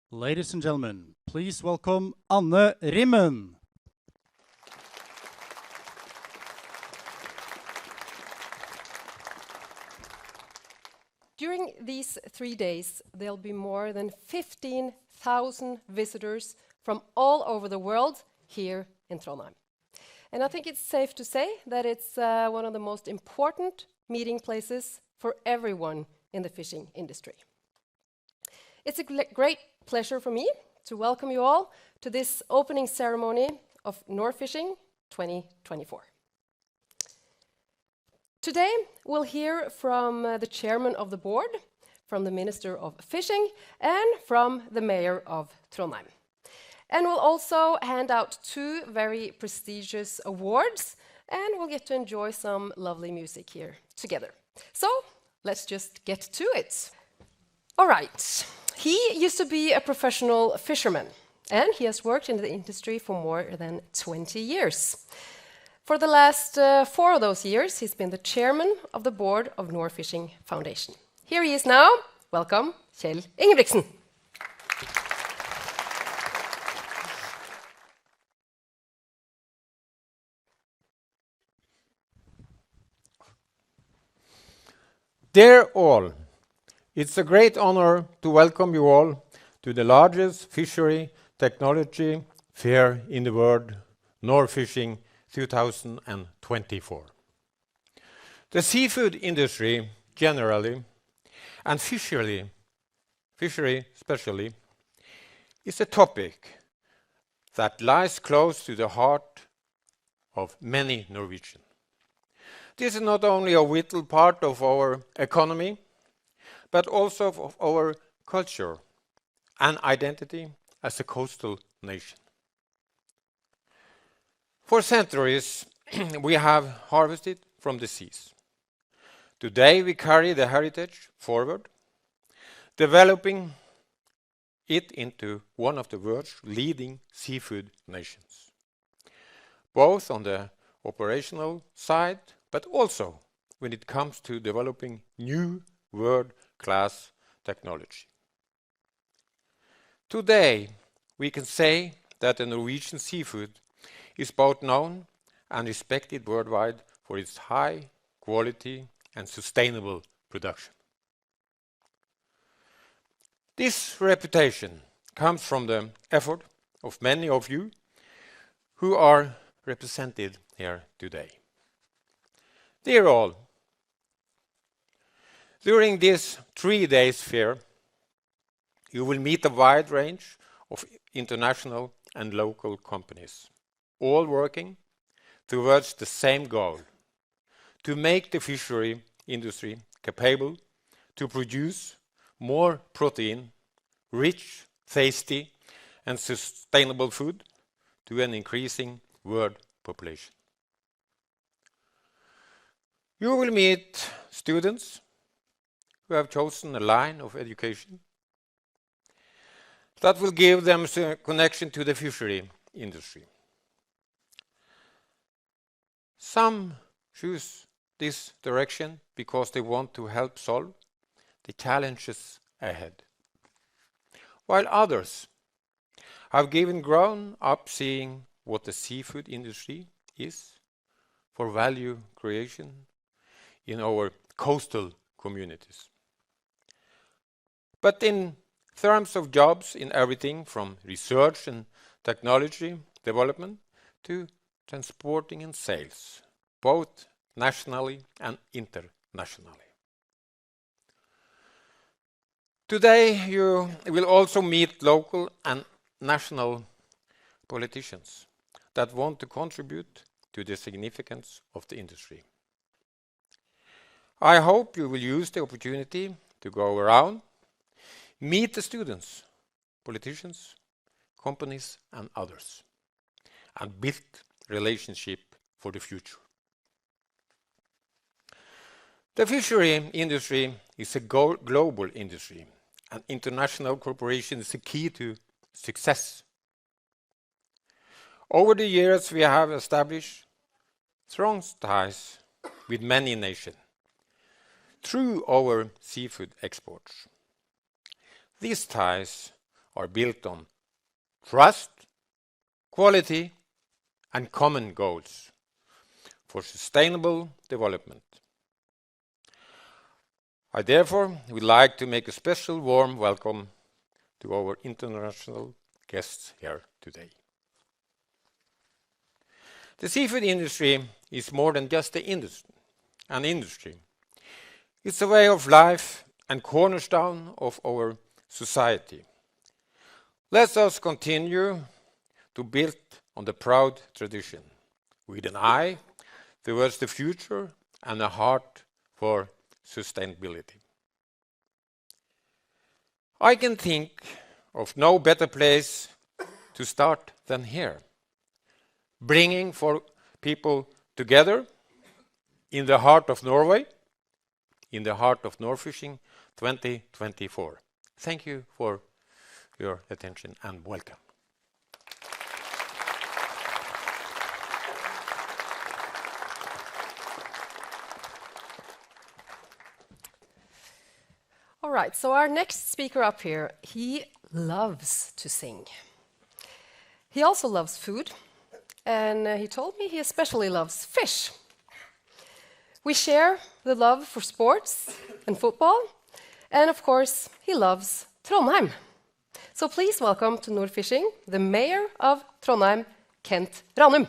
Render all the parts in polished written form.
Ladies and gentlemen, please welcome Anne Rimmen. During these 3 days, there'll be more than 15,000 visitors from all over the world here in Trondheim. And I think it's safe to say that it's one of the most important meeting places for everyone in the fishing industry. It's a great pleasure for me to welcome you all to this opening ceremony of Nordfishing 2024. Today, we'll hear from the chairman of the board, from the Minister of Fishing, and from the Mayor of Trondheim. And we'll also hand out 2 very prestigious awards, and we'll get to enjoy some lovely music here together. So, let's just get to it. All right. He used to be a professional fisherman, and he has worked in the industry for more than 20 years. For the last 4 of those years, he's been the chairman of the board of Nordfishing Foundation. Here he is now. Welcome, Kjell Ingebrigtsen. Dear all, it's a great honor to welcome you all to the largest fishery technology fair in the world, Nordfishing 2024. The seafood industry generally, and fishery especially, is a topic that lies close to the heart of many Norwegians. This is not only a vital part of our economy, but also of our culture and identity as a coastal nation. For centuries, we have harvested from the seas. Today, we carry the heritage forward, developing it into one of the world's leading seafood nations, both on the operational side, but also when it comes to developing new world-class technology. Today, we can say that the Norwegian seafood is both known and respected worldwide for its high quality and sustainable production. This reputation comes from the effort of many of you who are represented here today. Dear all, during this 3 days fair, you will meet a wide range of international and local companies, all working towards the same goal: to make the fishery industry capable to produce more protein, rich, tasty, and sustainable food to an increasing world population. You will meet students who have chosen a line of education that will give them a connection to the fishery industry. Some choose this direction because they want to help solve the challenges ahead, while others have grown up seeing what the seafood industry is for value creation in our coastal communities. But in terms of jobs in everything from research and technology development to transporting and sales, both nationally and internationally. Today you will also meet local and national politicians that want to contribute to the significance of the industry. I hope you will use the opportunity to go around, meet the students, politicians, companies, and others, and build relationship for the future. The fishery industry is a global industry, and international cooperation is the key to success. Over the years, we have established strong ties with many nations through our seafood exports. These ties are built on trust, quality, and common goals for sustainable development. I therefore would like to make a special warm welcome to our international guests here today. The seafood industry is more than just an industry. It's a way of life and cornerstone of our society. Let us continue to build on the proud tradition with an eye towards the future and a heart for sustainability. I can think of no better place to start than here, bringing for people together in the heart of Norway, in the heart of Norfishing 2024. Thank you for your attention and welcome. All right, so our next speaker up here, he loves to sing. He also loves food, and he told me he especially loves fish. We share the love for sports and football, and of course, he loves Trondheim. So please welcome to Nordfishing the mayor of Trondheim, Kent Ranum.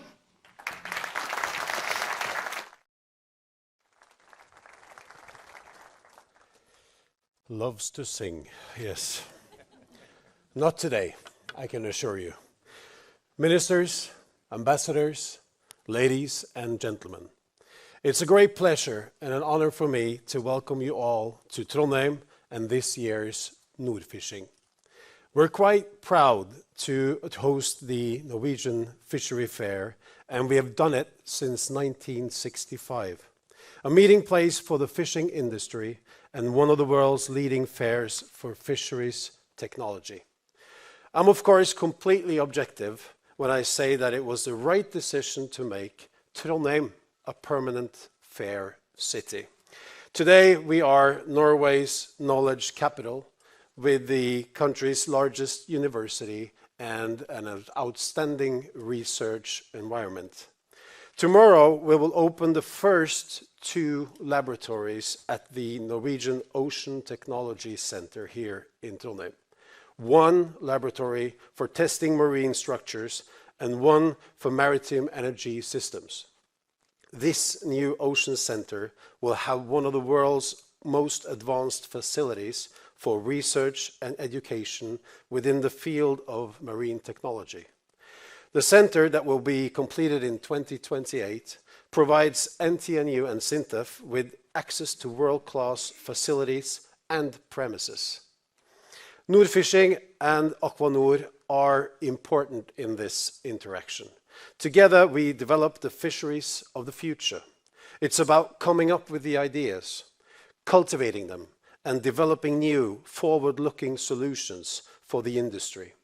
Loves to sing, yes. Not today, I can assure you. Ministers, ambassadors, ladies and gentlemen, it's a great pleasure and an honor for me to welcome you all to Trondheim and this year's Nordfishing. We're quite proud to host the Norwegian Fishery Fair, and we have done it since 1965. A meeting place for the fishing industry and one of the world's leading fairs for fisheries technology. I'm of course completely objective when I say that it was the right decision to make Trondheim a permanent fair city. Today we are Norway's knowledge capital with the country's largest university and an outstanding research environment. Tomorrow we will open the first 2 laboratories at the Norwegian Ocean Technology Center here in Trondheim. 1 laboratory for testing marine structures and 1 for maritime energy systems. This new ocean center will have one of the world's most advanced facilities for research and education within the field of marine technology. The center that will be completed in 2028 provides NTNU and SINTEF with access to world-class facilities and premises. Nordfishing and Aquanor are important in this interaction. Together we develop the fisheries of the future. It's about coming up with the ideas, cultivating them, and developing new forward-looking solutions for the industry.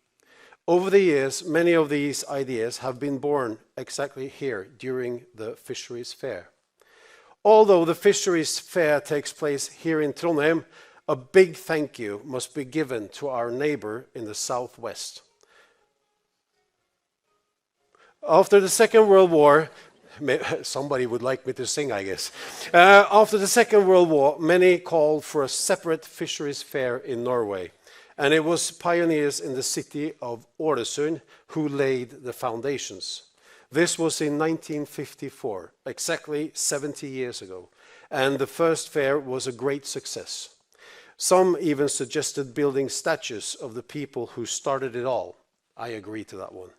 Over the years, many of these ideas have been born exactly here during the Fisheries Fair. Although the Fisheries Fair takes place here in Trondheim, a big thank you must be given to our neighbor in the southwest. After the Second World War, somebody would like me to sing, I guess. After the Second World War, many called for a separate Fisheries Fair in Norway. And it was pioneers in the city of Ålesund who laid the foundations. This was in 1954, exactly 70 years ago, and the first fair was a great success. Some even suggested building statues of the people who started it all. I agree to that one.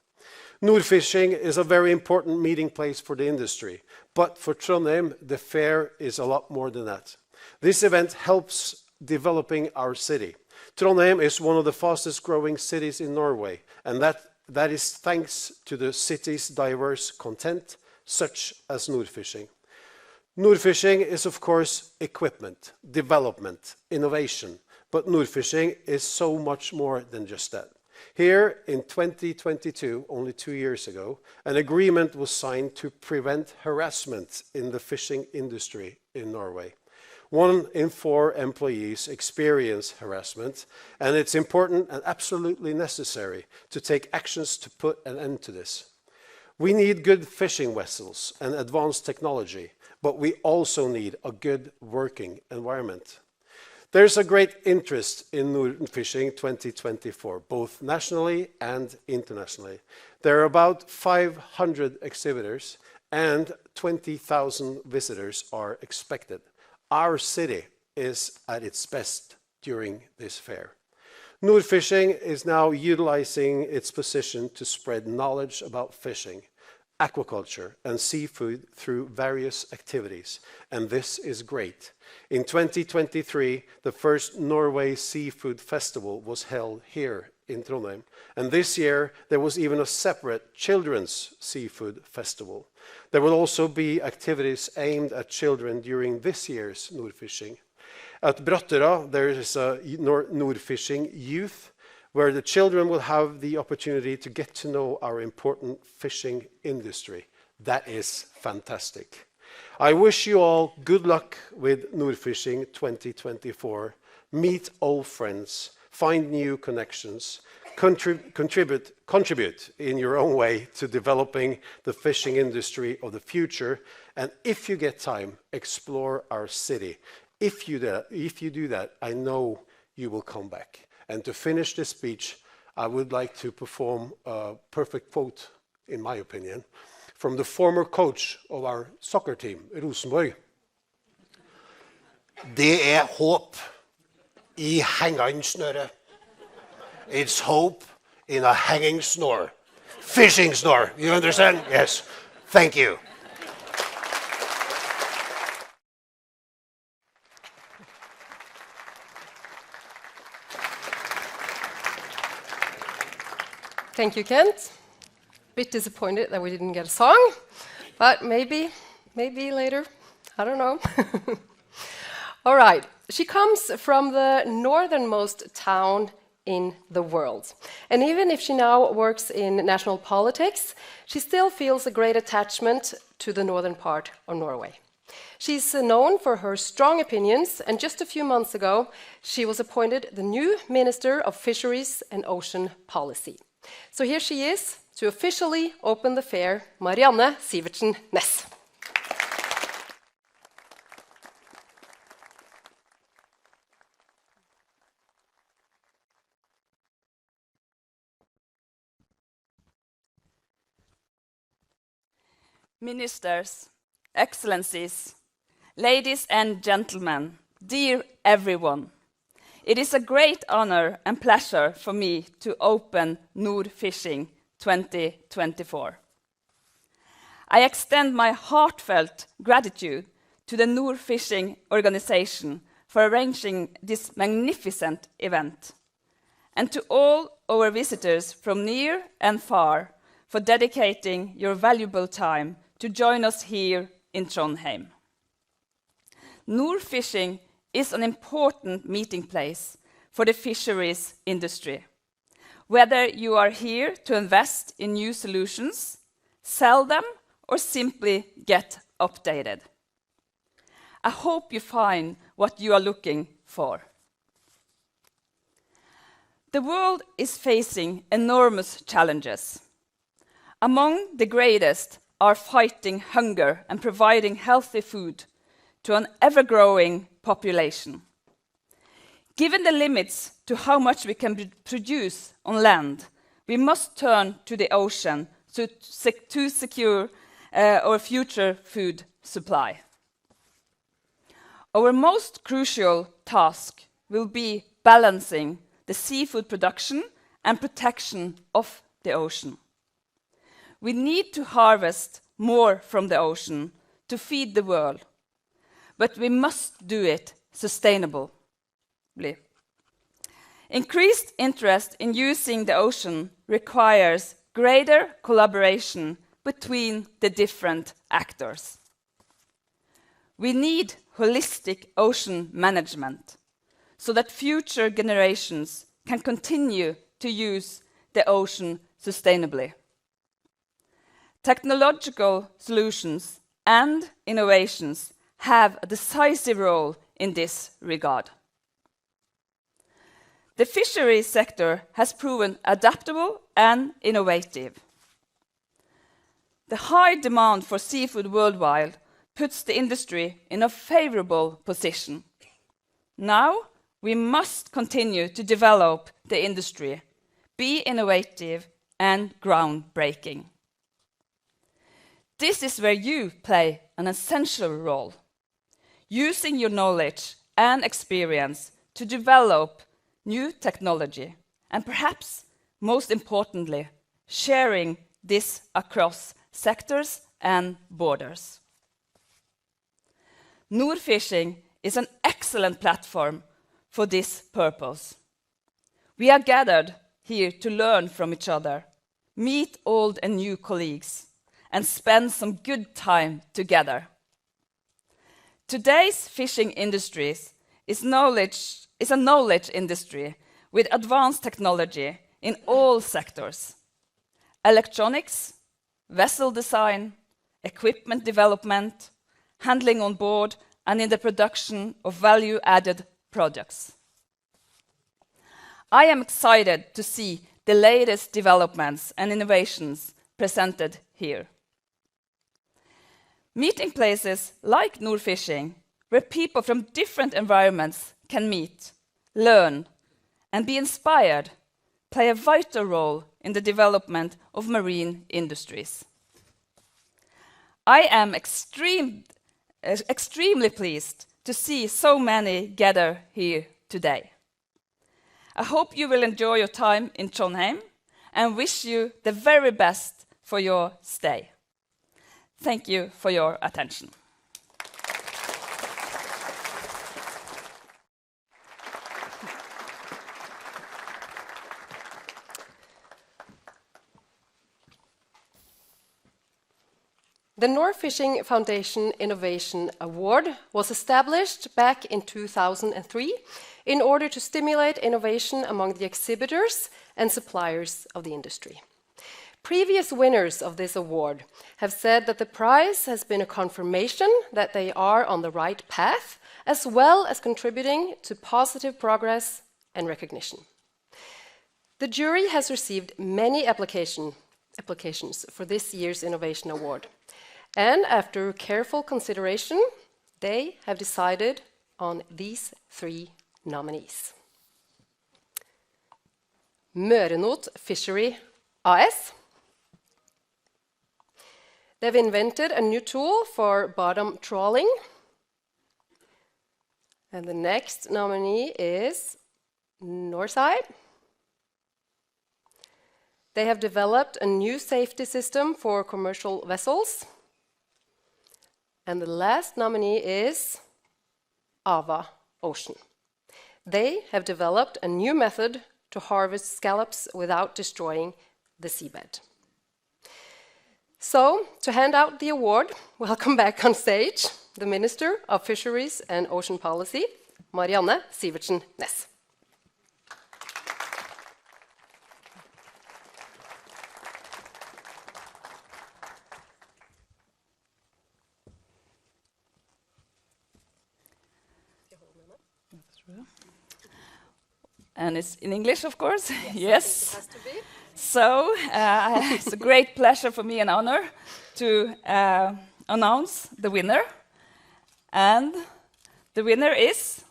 Nordfishing is a very important meeting place for the industry, but for Trondheim, the fair is a lot more than that. This event helps developing our city. Trondheim is one of the fastest growing cities in Norway, and that is thanks to the city's diverse content, such as Nordfishing. Nordfishing is of course equipment, development, innovation, but Nordfishing is so much more than just that. Here in 2022, only 2 years ago, an agreement was signed to prevent harassment in the fishing industry in Norway. 1 in 4 employees experience harassment, and it's important and absolutely necessary to take actions to put an end to this. We need good fishing vessels and advanced technology, but we also need a good working environment. There's a great interest in Nordfishing 2024, both nationally and internationally. There are about 500 exhibitors and 20,000 visitors are expected. Our city is at its best during this fair. Nordfishing is now utilizing its position to spread knowledge about fishing, aquaculture, and seafood through various activities, and this is great. In 2023, the first Norway Seafood Festival was held here in Trondheim, and this year there was even a separate Children's Seafood Festival. There will also be activities aimed at children during this year's Nordfishing. At Brattera, there is a Nordfishing Youth, where the children will have the opportunity to get to know our important fishing industry. That is fantastic. I wish you all good luck with Nordfishing 2024. Meet old friends, find new connections, contribute in your own way to developing the fishing industry of the future, and if you get time, explore our city. If you do that, I know you will come back. And to finish this speech, I would like to perform a perfect quote, in my opinion, from the former coach of our soccer team, Rosenborg. Det håp I hengende snøre. It's hope in a hanging snore. Fishing snore, you understand? Yes. Thank you. Thank you, Kent. Bit disappointed that we didn't get a song, but maybe later. I don't know. All right. She comes from the northernmost town in the world. And even if she now works in national politics, she still feels a great attachment to the northern part of Norway. She's known for her strong opinions, and just a few months ago, she was appointed the new Minister of Fisheries and Ocean Policy. So here she is to officially open the fair, Marianne Sivertsen Næss. Ministers, Excellencies, ladies and gentlemen, dear everyone, it is a great honor and pleasure for me to open Nordfishing 2024. I extend my heartfelt gratitude to the Nordfishing organization for arranging this magnificent event, and to all our visitors from near and far for dedicating your valuable time to join us here in Trondheim. Nordfishing is an important meeting place for the fisheries industry. Whether you are here to invest in new solutions, sell them, or simply get updated. I hope you find what you are looking for. The world is facing enormous challenges. Among the greatest are fighting hunger and providing healthy food to an ever-growing population. Given the limits to how much we can produce on land, we must turn to the ocean to secure our future food supply. Our most crucial task will be balancing the seafood production and protection of the ocean. We need to harvest more from the ocean to feed the world, but we must do it sustainably. Increased interest in using the ocean requires greater collaboration between the different actors. We need holistic ocean management so that future generations can continue to use the ocean sustainably. Technological solutions and innovations have a decisive role in this regard. The fisheries sector has proven adaptable and innovative. The high demand for seafood worldwide puts the industry in a favorable position. Now, we must continue to develop the industry, be innovative and groundbreaking. This is where you play an essential role, using your knowledge and experience to develop new technology, and perhaps most importantly, sharing this across sectors and borders. Nordfishing is an excellent platform for this purpose. We are gathered here to learn from each other, meet old and new colleagues, and spend some good time together. Today's fishing industries is a knowledge industry with advanced technology in all sectors: electronics, vessel design, equipment development, handling on board, and in the production of value-added products. I am excited to see the latest developments and innovations presented here. Meeting places like Nordfishing, where people from different environments can meet, learn, and be inspired, play a vital role in the development of marine industries. I am extremely pleased to see so many gather here today. I hope you will enjoy your time in Trondheim and wish you the very best for your stay. Thank you for your attention. The Nordfishing Foundation Innovation Award was established back in 2003 in order to stimulate innovation among the exhibitors and suppliers of the industry. Previous winners of this award have said that the prize has been a confirmation that they are on the right path, as well as contributing to positive progress and recognition. The jury has received many applications for this year's Innovation Award. And after careful consideration, they have decided on these 3 nominees. Mørenot Fishery AS. They've invented a new tool for bottom trawling. And the next nominee is Northside. They have developed a new safety system for commercial vessels. And the last nominee is Ava Ocean. They have developed a new method to harvest scallops without destroying the seabed. So, to hand out the award, welcome back on stage the Minister of Fisheries and Ocean Policy, Marianne Sivertsen Næss. And it's in English, of course. Yes. It has to be. So it's a great pleasure for me and honor to announce the winner. And the winner is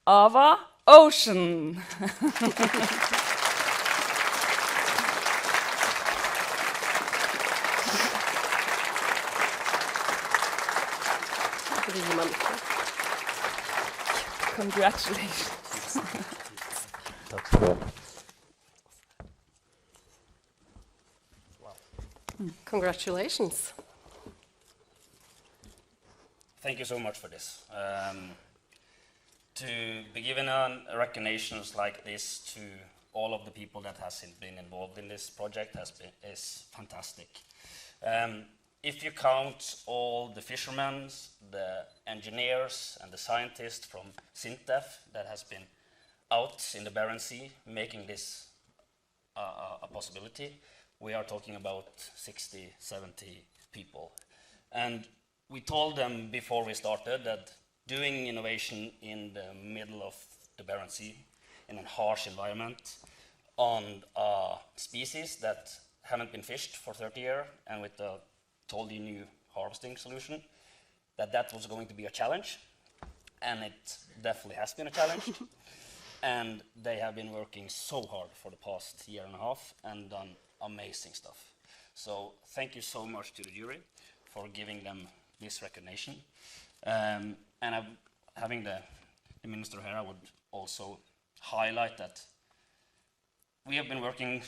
Ava Ocean. Congratulations. Congratulations. Thank you so much for this. To be given a recognitions like this to all of the people that has been involved in this project is fantastic. If you count all the fishermen, the engineers and the scientists from SINTEF that has been out in the Barents Sea making this a possibility, we are talking about 60, 70 people. And we told them before we started that doing innovation in the middle of the Barents Sea in a harsh environment on a species that haven't been fished for 30 years, and with a totally new harvesting solution, that was going to be a challenge, and it definitely has been a challenge. And they have been working so hard for the past year and a half and done amazing stuff. So thank you so much to the jury for giving them this recognition. And having the minister here, I would also highlight that we have been working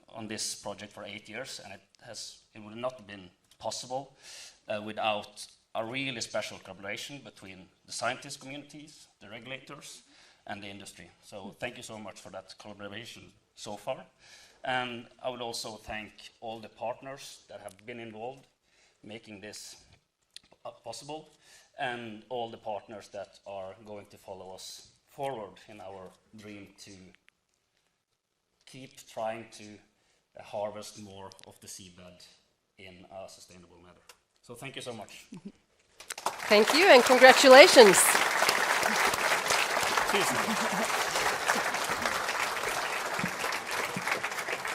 on this project for 8 years, and it would not have been possible without a really special collaboration between the scientist communities, the regulators, and the industry. So thank you so much for that collaboration so far. And I would also thank all the partners that have been involved making this possible, and all the partners that are going to follow us forward in our dream to keep trying to harvest more of the seabed in a sustainable manner. So thank you so much. Thank you and congratulations.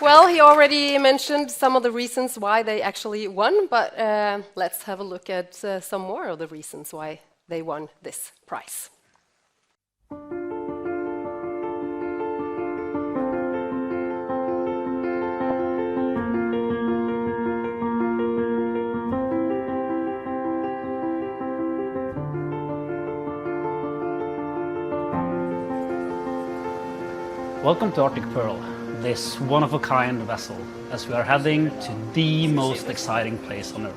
Well, he already mentioned some of the reasons why they actually won, but let's have a look at some more of the reasons why they won this prize. Welcome to Arctic Pearl, this one-of-a-kind vessel, as we are heading to the most exciting place on Earth.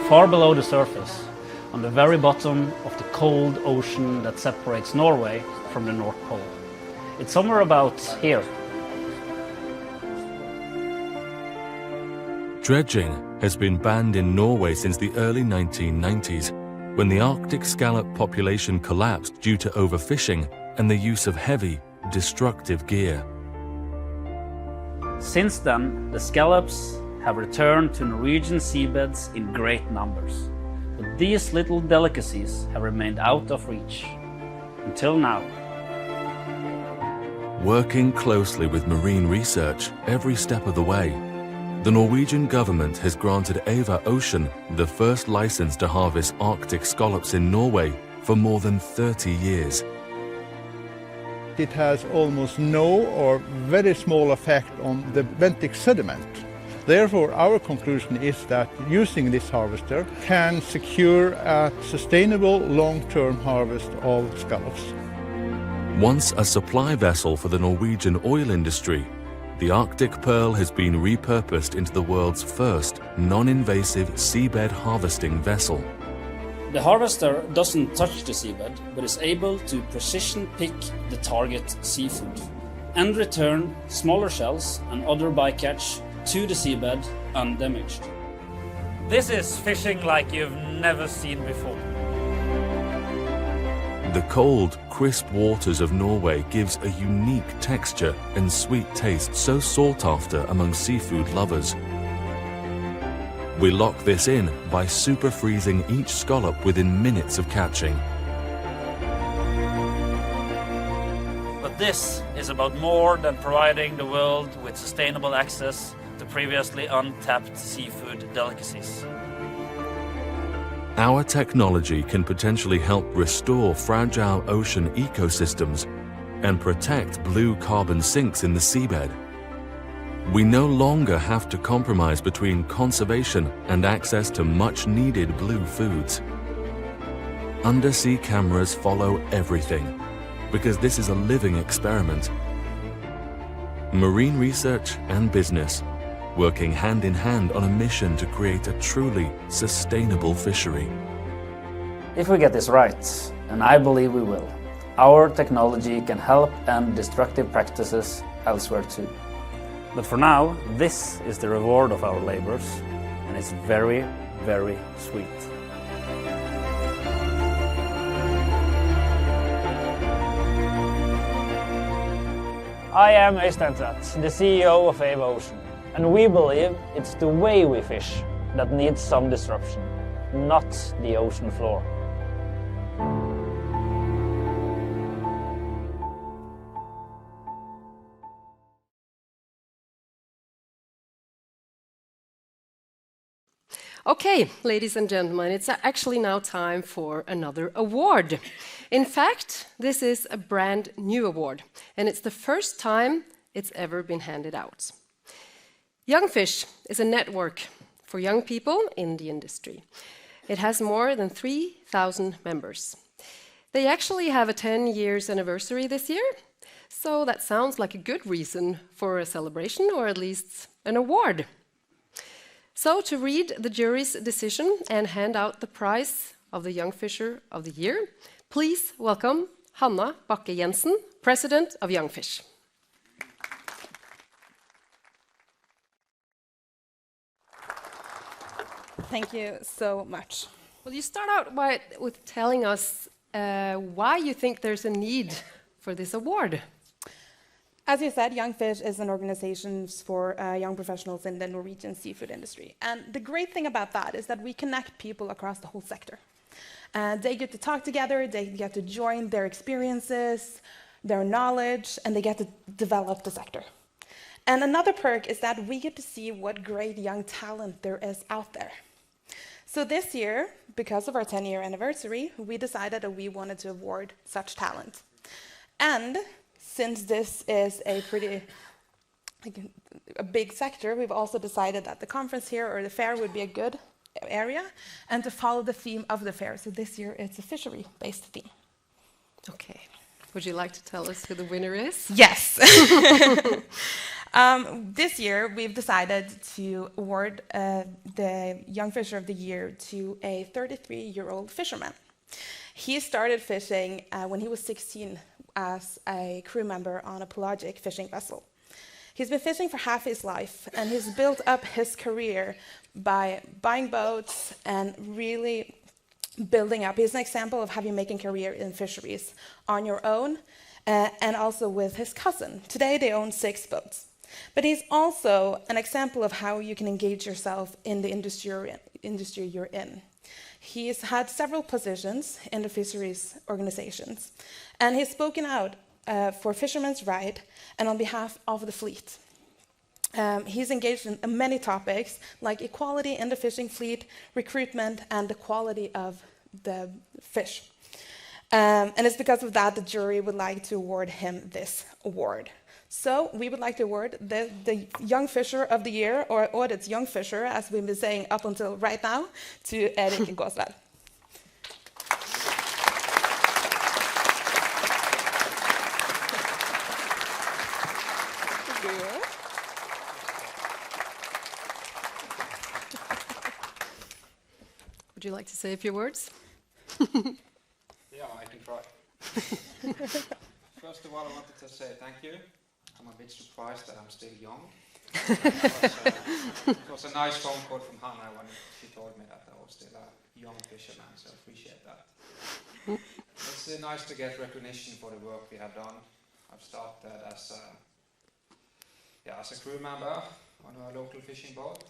Far below the surface, on the very bottom of the cold ocean that separates Norway from the North Pole. It's somewhere about here. Dredging has been banned in Norway since the early 1990s, when the Arctic scallop population collapsed due to overfishing and the use of heavy, destructive gear. Since then, the scallops have returned to Norwegian seabeds in great numbers. But these little delicacies have remained out of reach. Until now. Working closely with marine research every step of the way, the Norwegian government has granted Ava Ocean the first license to harvest Arctic scallops in Norway for more than 30 years. It has almost no or very small effect on the benthic sediment. Therefore, our conclusion is that using this harvester can secure a sustainable long-term harvest of scallops. Once a supply vessel for the Norwegian oil industry, the Arctic Pearl has been repurposed into the world's first non-invasive seabed harvesting vessel. The harvester doesn't touch the seabed, but is able to precision pick the target seafood and return smaller shells and other bycatch to the seabed undamaged. This is fishing like you've never seen before. The cold, crisp waters of Norway gives a unique texture and sweet taste so sought after among seafood lovers. We lock this in by super freezing each scallop within minutes of catching. But this is about more than providing the world with sustainable access to previously untapped seafood delicacies. Our technology can potentially help restore fragile ocean ecosystems and protect blue carbon sinks in the seabed. We no longer have to compromise between conservation and access to much-needed blue foods. Undersea cameras follow everything, because this is a living experiment. Marine research and business, working hand in hand on a mission to create a truly sustainable fishery. If we get this right, and I believe we will, our technology can help end destructive practices elsewhere too. But for now, this is the reward of our labors, and it's very, very sweet. I am Øystein Tvedt, the CEO of Ava Ocean, and we believe it's the way we fish that needs some disruption. not the ocean floor. Okay, ladies and gentlemen, it's actually now time for another award. In fact, this is a brand new award, and it's the first time it's ever been handed out. Young Fish is a network for young people in the industry. It has more than 3,000 members. They actually have a 10 years anniversary this year, so that sounds like a good reason for a celebration, or at least an award. So to read the jury's decision and hand out the prize of the Young Fisher of the Year, please welcome Hanna Bakke Jensen, President of Young Fish. Thank you so much. Will you start out with telling us why you think there's a need for this award? As you said, Young Fish is an organization for young professionals in the Norwegian seafood industry. And the great thing about that is that we connect people across the whole sector. They get to talk together, they get to join their experiences, their knowledge, and they get to develop the sector. And another perk is that we get to see what great young talent there is out there. So this year, because of our 10-year anniversary, we decided that we wanted to award such talent. And since this is a big sector, we've also decided that the conference here or the fair would be a good area and to follow the theme of the fair. So this year it's a fishery-based theme. Okay. Would you like to tell us who the winner is? Yes. This year we've decided to award the Young Fisher of the Year to a 33-year-old fisherman. He started fishing when he was 16 as a crew member on a pelagic fishing vessel. He's been fishing for half his life, and he's built up his career by buying boats and really building up. He's an example of how you make a career in fisheries on your own and also with his cousin. Today they own 6 boats. But he's also an example of how you can engage yourself in the industry you're in. He's had several positions in the fisheries organizations, and he's spoken out for fishermen's rights and on behalf of the fleet. He's engaged in many topics like equality in the fishing fleet, recruitment, and the quality of the fish. And it's because of that the jury would like to award him this award. So we would like to award the Young Fisher of the Year, or Årets Young Fisher, as we've been saying up until right now, to Erik Gåsved. Would you like to say a few words? Yeah, I can try. First of all, I wanted to say thank you. I'm a bit surprised that I'm still young. It was a nice phone call from Hannah when she told me that I was still a young fisherman, so I appreciate that. It's nice to get recognition for the work we have done. I've started as a crew member on a local fishing boat,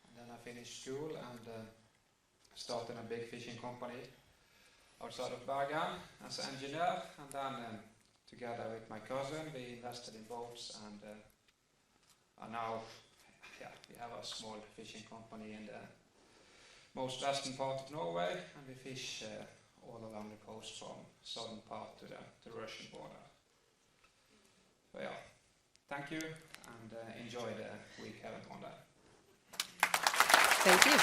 and then I finished school and started a big fishing company outside of Bergen as an engineer, and then together with my cousin we invested in boats, and now we have a small fishing company in the most western part of Norway, and we fish all along the coast from southern part to the Russian border. So yeah, thank you, and enjoy the week here at Trondheim. Thank you.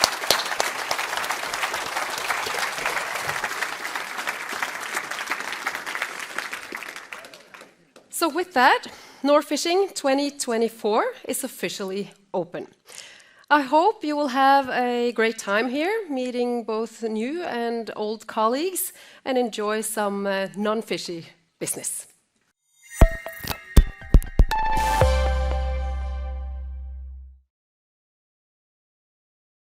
So with that, Norfishing 2024 is officially open. I hope you will have a great time here, meeting both new and old colleagues, and enjoy some non-fishy business.